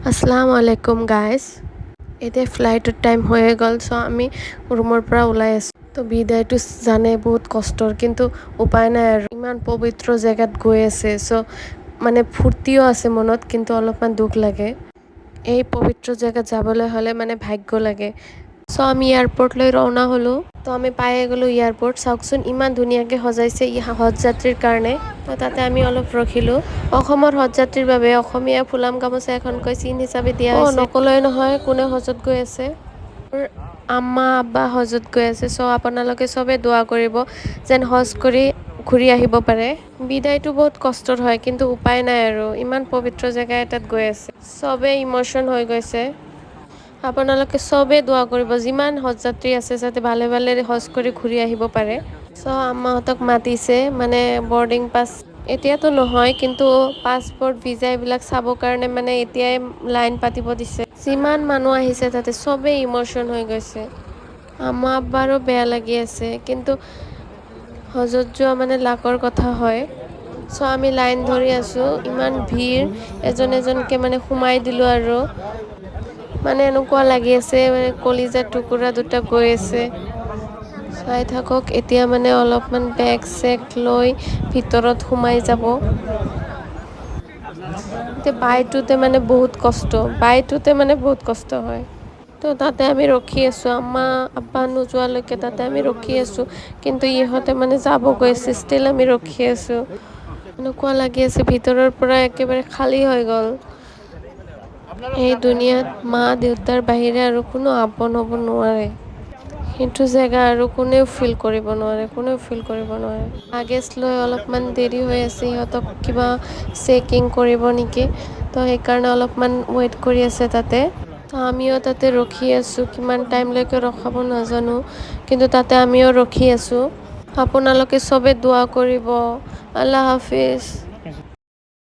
আসসালামু আলাইকুম গাইজ। এতিয়া ফ্লাইটৰ টাইম হৈয়ে গ'ল, চ' আমি ৰুমৰ পৰা ওলাই আছোঁ। তো বিদায়টো জানে বহুত কষ্টৰ, কিন্তু উপায় নাই আৰু ইমান পবিত্ৰ জেগাত গৈ আছে। চ' মানে ফূৰ্তিও আছে মনত, কিন্তু অলপমান দুখ লাগে। এই পবিত্ৰ জেগাত যাবলৈ হ'লে মানে ভাগ্য লাগে। চ' আমি এয়াৰপৰ্টলৈ ৰাওনা হ'লোঁ। তো আমি পায়ে গ'লোঁ এয়াৰপৰ্ট। চাওকচোন ইমান ধুনীয়াকৈ সজাইছে হজ যাত্ৰীৰ কাৰণে। তো তাতে আমি অলপ ৰখিলোঁ। অসমৰ হজ যাত্ৰীৰ বাবে অসমীয়া ফুলাম গামোচা এখনকৈ চিন হিচাপে দিয়া হৈছে। নকলৈ নহয় কোনে হজত গৈ আছে। মোৰ আম্মা আব্বা হজত গৈ আছে। চ' আপোনালোকে চবে দোৱা কৰিব যেন হজ কৰি ঘূৰি আহিব পাৰে। বিদায়টো বহুত কষ্টৰ হয়, কিন্তু উপায় নাই আৰু ইমান পবিত্ৰ জেগা এটাত গৈ আছে। চবে ইম'শ্যন হৈ গৈছে। আপোনালোকে চবেই দোৱা কৰিব যিমান হজ যাত্ৰী আছে যাতে ভালে ভালে হজ কৰি ঘূৰি আহিব পাৰে। চ' আম্মাহঁতক মাতিছে মানে বৰ্ডিং পাছ এতিয়াতো নহয়, কিন্তু পাছপৰ্ট ভিজা এইবিলাক চাবৰ কাৰণে মানে এতিয়াই লাইন পাতিব দিছে। যিমান মানুহ আহিছে তাতে চবেই ইম'শ্যন হৈ গৈছে। আম্মা আব্বাৰো বেয়া লাগি আছে, কিন্তু হজত যোৱা মানে লাকৰ কথা হয়। চ' আমি লাইন ধৰি আছোঁ, ইমান ভিৰ, এজন এজনকৈ মানে সোমাই দিলোঁ আৰু মানে এনেকুৱা লাগি আছে মানে কলিজাৰ টুকুৰা দুটা গৈ আছে। চাই থাকক, এতিয়া মানে অলপমান বেগ চেগ লৈ ভিতৰত সোমাই যাব। এতিয়া বাইটোতে মানে বহুত কষ্ট হয়। তো তাতে আমি ৰখি আছোঁ, আম্মা আব্বা নোযোৱালৈকে তাতে আমি ৰখি আছোঁ, কিন্তু ইহঁতে মানে যাব গৈছে, ষ্টিল আমি ৰখি আছোঁ। এনেকুৱা লাগি আছে ভিতৰৰ পৰা একেবাৰে খালী হৈ গ'ল। এই দুনিয়াত মা দেউতাৰ বাহিৰে আৰু কোনো আপোন হ'ব নোৱাৰে। সেইটো জেগা আৰু কোনেও ফিল কৰিব নোৱাৰে। লাগেজ লৈ অলপমান দেৰি হৈ আছে, সিহঁতক কিবা চেকিং কৰিব নেকি, তো সেইকাৰণে অলপমান ৱেইট কৰি আছে তাতে। তো আমিও তাতে ৰখি আছোঁ, কিমান টাইমলৈকে ৰখাব নাজানো, কিন্তু তাতে আমিও ৰখি আছোঁ। আপোনালোকে চবে দোৱা কৰিব। আল্লাহ হাফিজ।